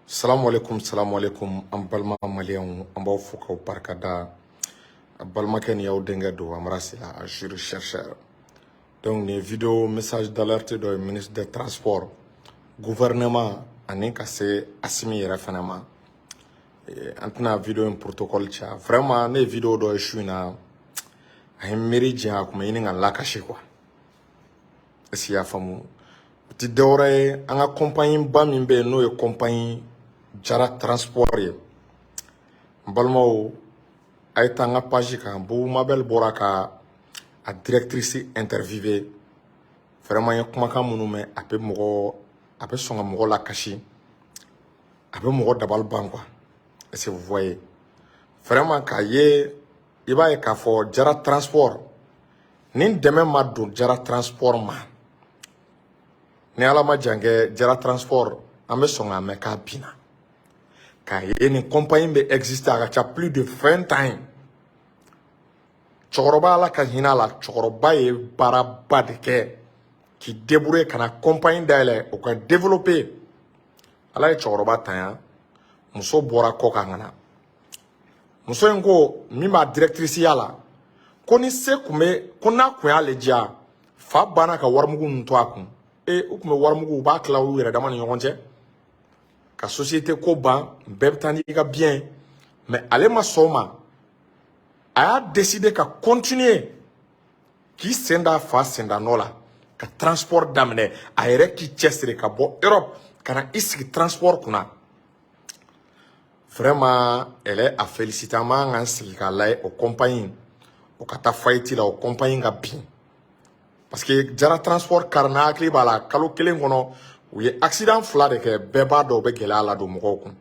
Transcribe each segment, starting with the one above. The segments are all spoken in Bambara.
Salam alaikum, an balima maliyɛnw an b'aw fo k'aw barikada a balimakɛ ni y'aw denkɛ don Amara Sila a jury chercheur. Donc nin vidéo message d'alerte dɔ ye ministre des transports gouvernement ani ka se Asimi yɛrɛ fana ma. An tɛna vidéo in protocole caya vraiment ne ye vidéo dɔ ye su in na a ye miiri janya a kun bɛ ɲini ka n lakasi quoi. Est-ce qu'il y'a faamu? O tɛ dɔwɛrɛ ye an ka compagnie ba min bɛ yen n'o ye compagnie Jara Transport ye. N balimaw a ye taa n ka page kan Boubou Mabel bɔra ka a directrice interviewé. Vraiment n ye kumakan minnu mɛn a bɛ sɔn ka mɔgɔ lakasi, a bɛ mɔgɔ dabali ban quoi. Est-ce que vous voyez? Vraiment k'a ye i b'a ye k'a fɔ Jara Transport ni dɛmɛ ma don Jara Transport ma, ni Ala ma jan kɛ Jara Transport an bɛ sɔn k'a mɛn k'a binna. K'a ye nin compagnie bɛ exister a ka ca plus de 20 ans. Cɛkɔrɔba Ala ka hinɛ a la, cɛkɔrɔba ye baaraba de kɛ k'i débrouiller ka na compagnie dayɛlɛ o ka développer. Ala ye cɛkɔrɔba tanya, muso bɔra kɔ kan ka na. Muso in ko min b'a directrice ya la ko ni se kun bɛ ko n'a kun y'ale diya fa banna ka warimugu ninnu to a kun. U kun bɛ warimugu u b'a tila u yɛrɛ dama ni ɲɔgɔn cɛ ka société ko ban bɛɛ bɛ taa n'i ka bien mais ale ma sɔn o ma. A y'a décidé ka continuer k'i sen da fa senda nɔ la ka transport daminɛ a yɛrɛ k'i cɛsiri ka bɔ Europe ka na i sigi transport kunna. Vraiment elle est à féliciter. An man kan sigi k'a lajɛ o compagnie o ka taa faillite la o compagnie ka bin. Parce que Jara Transport karina hakili b'a la kalo kelen kɔnɔ u ye accident 2 de kɛ bɛɛ b'a dɔn u bɛ gɛlɛya la don mɔgɔw kun.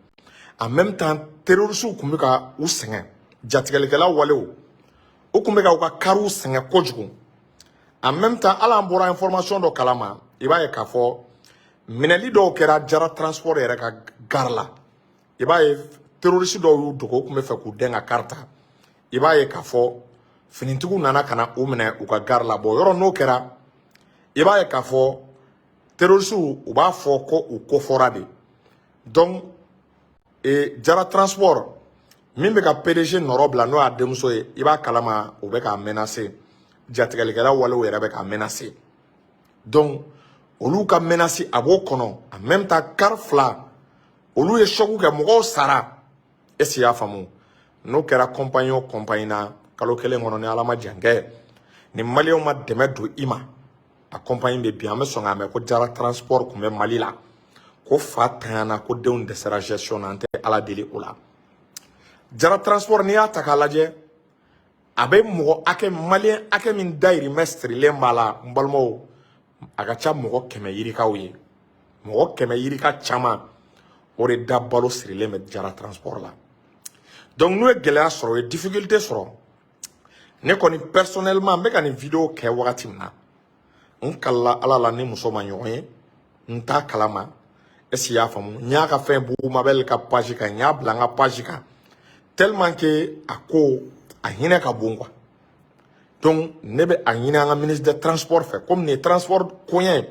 En même temps terroristes kun bɛ ka u sɛgɛn, jatigɛlikɛla walew u kun bɛ ka u ka kariw sɛgɛn kojugu. En même temps hali an bɔra information dɔ kalama i b'a ye k'a fɔ minɛli dɔw kɛra Jara Transport yɛrɛ ka gare la. I b'a ye terroristes dɔw y'u dogo u kun bɛ fɛ k'u den ka carte ta. I b'a ye k'a fɔ finitigiw nana ka na u minɛ u ka gare la. Bon yɔrɔ n'o kɛra i b'a ye k'a fɔ terroristes u b'a fɔ ko u kofɔra de. Donc Jara Transport min bɛ ka PDG nɔrɔ bila n'o y'a denmuso ye i b'a kalama u bɛ k'a menacer, jatigɛlikɛla walew yɛrɛ bɛ k'a menacer. Donc olu ka menace a b'o kɔnɔ en même temps car 2 olu ye choc kɛ mɔgɔw sara. Est-ce qu'il y'a faamu? N'o kɛra compagnie o compagnie na kalo kelen kɔnɔ ni Ala ma jan kɛ ni maliyɛnw ma dɛmɛ don i ma a compagnie bɛ bin. An bɛ sɔn k'a mɛn ko Jara Transport kun bɛ Mali la ko fa tanyana ko denw dɛsɛra gestion na. An tɛ Ala deli o la. Jara Transport n'i y'a ta k'a lajɛ a bɛ mɔgɔ hakɛ maliyɛn hakɛ min dahirimɛ sirilen b'a la n balimaw a ka ca mɔgɔ 100 yirikaw ye. Mɔgɔ 100 yirika caman o de da balo sirilen bɛ Jara Transport la. Donc n'u ye gɛlɛya sɔrɔ u ye difficulté sɔrɔ. Ne kɔni personnellement n bɛ ka nin vidéo kɛ wagati min na n kalila Ala la ni muso ma ɲɔgɔn ye n t'a kalama. Est-ce qu'il y'a faamu? N y'a ka fɛn Boubou Mabel ka page kan n y'a bila n ka page kan tellement que a ko a hinɛ ka bon quoi. Donc ne bɛ a ɲini an ka ministre des transports fɛ comme nin ye transport koɲɛ ye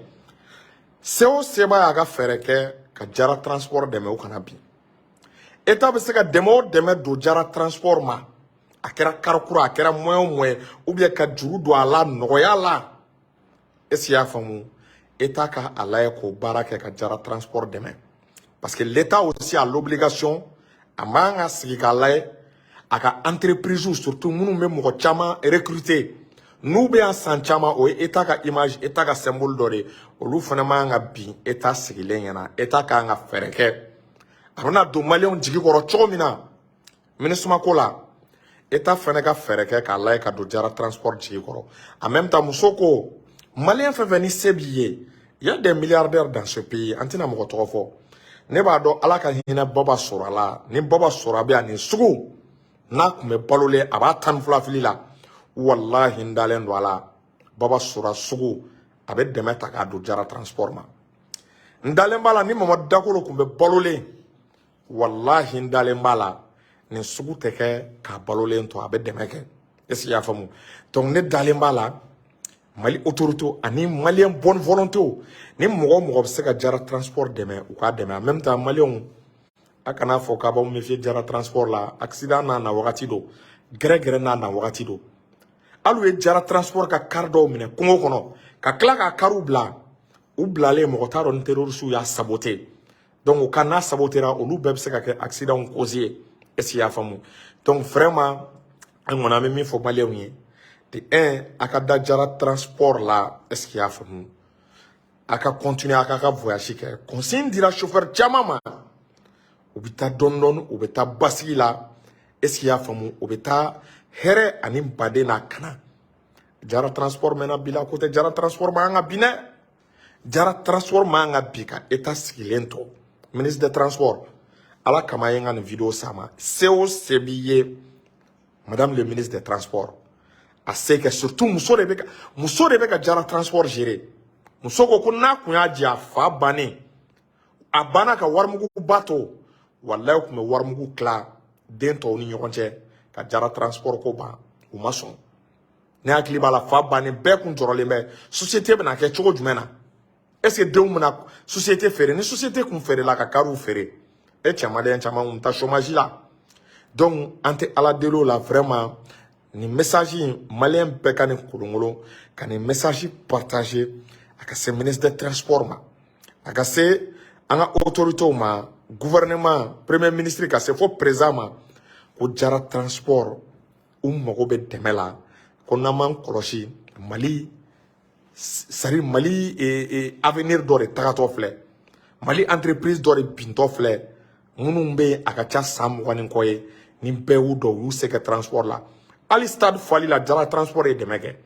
se o se b'a y'a ka fɛɛrɛ kɛ ka Jara Transport dɛmɛ u kana bin. État bɛ se ka dɛmɛ o dɛmɛ don Jara Transport ma a kɛra karikura a kɛra moyen o moyen ou bien ka juru don a la nɔgɔya la. Est-ce qu'il y'a faamu? État ka a lajɛ k'o baara kɛ ka Jara Transport dɛmɛ parce que l'État aussi a l'obligation a man ka sigi k'a lajɛ a ka entreprise surtout minnu bɛ mɔgɔ caman recruter n'u bɛ yan san caman o ye État ka image État ka symbole dɔ de olu fana man ka bin État sigilen ɲɛna. État ka kan ka fɛɛrɛ kɛ a bɛna don maliyɛnw jigi kɔrɔ cogo min na MINUSMA ko la État fana ka fɛɛrɛ kɛ k'a lajɛ ka don Jara Transport jigi kɔrɔ. En même temps muso ko maliyɛn fɛn fɛn ni se b'i ye il y a des milliardaires dans ce pays an tɛna mɔgɔ tɔgɔ fɔ. Ne b'a dɔn Ala ka hinɛ Baba Sora la ni Baba Sora bɛ yan nin sugu n'a kun bɛ balolen a b'a 12 fili la wallahi n dalen don a la Baba Sora sugu a bɛ dɛmɛ ta k'a don Jara Transport ma. N dalen b'a la ni Mamadu Dakolo kun bɛ balolen wallahi n dalen b'a la nin sugu tɛ kɛ k'a balolen to a bɛ dɛmɛ kɛ. Est-ce qu'il y'a faamu? Donc ne dalen b'a la Mali autorité ani malien bonne volonté ni mɔgɔ bɛ se ka Jara transport dɛmɛ u k'a dɛmɛ en même temps malien a kana fɔ k'a b'aw méfier Jara transport la accident n'a na wagati do gɛrɛgɛrɛ n'a na wagati do hali ye Jara transport ka car dɔw minɛ kungo kɔnɔ ka tila ka carw bila u bilalen mɔgɔ t'a dɔn ni terroriste y'a saboter donc ka n'a sabotera olu bɛɛ bɛ se ka kɛ accident causé est-ce que y'a faamu donc vraiment an kɔni an bɛ min fɔ malien ye de un a ka da Jara transport la est-ce qu'il y'a faamu a ka continuer a ka voyage kɛ consigne dira chauffeur caman ma u bɛ taa dɔɔni u bɛ taa basigi la est-ce qu'il y'a faamu u bɛ taa hɛrɛ ani baden n'a kana Jara transport mɛnna bi la ko tɛ Jara transport man kan ka bin dɛ Jara transport man kan ka bin ka état sigilen to ministre des transports ala kama ye n ka nin vidéo s'a ma se o se b'i ye madame le ministre des transports a se kɛ surtout muso de bɛ ka Jara transport gérer muso ko n'a kun y'a jɛ a fa bannen a banna ka warimugu ba to wallahi u tun bɛ warimugu tila den tɔw ni ɲɔgɔn cɛ ka Jara transport ko ban u ma sɔn ne hakili b'a la fa bannen bɛɛ kun jɔrɔlen bɛ société bɛna kɛ cogo jumɛn na est-ce que denw bɛna société feere ni société kun feerela ka kariw feere e cɛmaden caman kun taa chômage la donc an tɛ ala deli o la vraiment ni message in malien bɛɛ ka nin kolonkolon ka nin message partager a ka se ministre des transports ma a ka se an ka autorités ma gouvernement premier ministre ka se fo président ma ko Jara transport u mago bɛ dɛmɛ la ko n'an m'an kɔlɔsi Mali sari Mali avenir dɔ de tagatɔ filɛ Mali entreprise dɔ de bintɔ filɛ minnu bɛ a ka ca san 20 ni kɔ ye ni bɛɛ y'u dɔn u y'u se kɛ transport la hali stade Fali la Jara transport ye dɛmɛ kɛ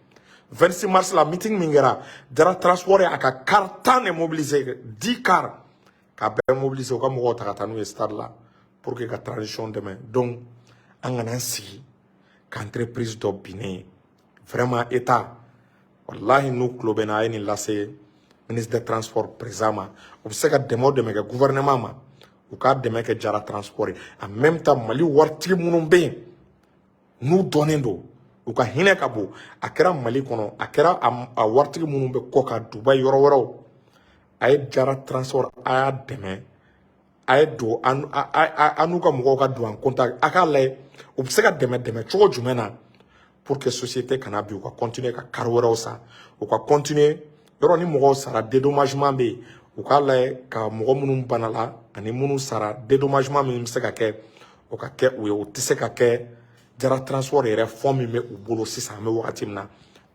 26 mars la meeting min kɛra Jara transport ye a ka car 10 de mobiliser 10 car ka bɛɛ mobiliser u ka mɔgɔw ta ka taa n'u ye stade la pour que ka transition dɛmɛ donc an kana sigi ka entreprise dɔ binnen vraiment état wallahi n'u tulo bɛ na a ye nin lase ministre des transports président ma u bɛ se ka dɛmɛ o dɛmɛ kɛ gouvernement ma u k'a dɛmɛ kɛ Jara transport ye en même temps Mali waritigi minnu bɛ yen n'u dɔnnen don u ka hinɛ ka bon a kɛra Mali kɔnɔ a kɛra a waritigi minnu bɛ kɔ ka Dubaï yɔrɔ wɛrɛw a ye Jara transport a y'a dɛmɛ a ye don an n'u ka mɔgɔw ka don en contact a k'a lajɛ u bɛ se ka dɛmɛ cogo jumɛn na pour que société kana bi u ka continuer ka car wɛrɛw san u ka continuer yɔrɔ ni mɔgɔw sara dédommagement bɛ yen u k'a lajɛ ka mɔgɔ minnu bana la ani minnu sara dédommagement min bɛ se ka kɛ o ka kɛ u ye o tɛ se ka kɛ Jara transport yɛrɛ fond min bɛ u bolo sisan an bɛ wagati min na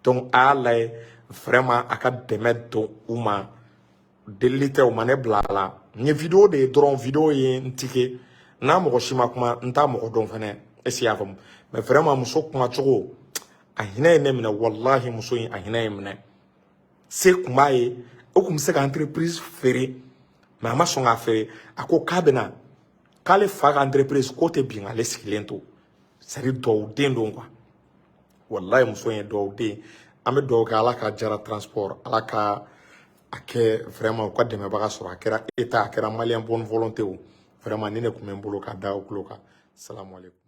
donc a y'a lajɛ vraiment a ka dɛmɛ don u ma delili tɛ u ma ne bila a la n ye vidéo de ye dɔrɔn vidéo ye n tike n'a mɔgɔ si ma kuma n t'a mɔgɔ dɔn fɛnɛ est-ce que y'a faamu mais vraiment muso kuma cogo a hinɛ ye ne minɛ wallahi muso in a hinɛ ye minɛ se kun b'a ye o kun bɛ se ka entreprise feere mais a ma sɔn k'a feere a ko k'a bɛna k'ale fa ka entreprise k'o tɛ bin ale sigilen to c'est à dire duwawu den don quoi wallahi muso in ye duwawu den an bɛ duwawu kɛ ala ka Jara transport ala ka a kɛ vraiment u ka dɛmɛbaga sɔrɔ a kɛra état a kɛra malien bonne volonté o vraiment ni ne kun bɛ n bolo k'a da o tulo kan salamu aleykum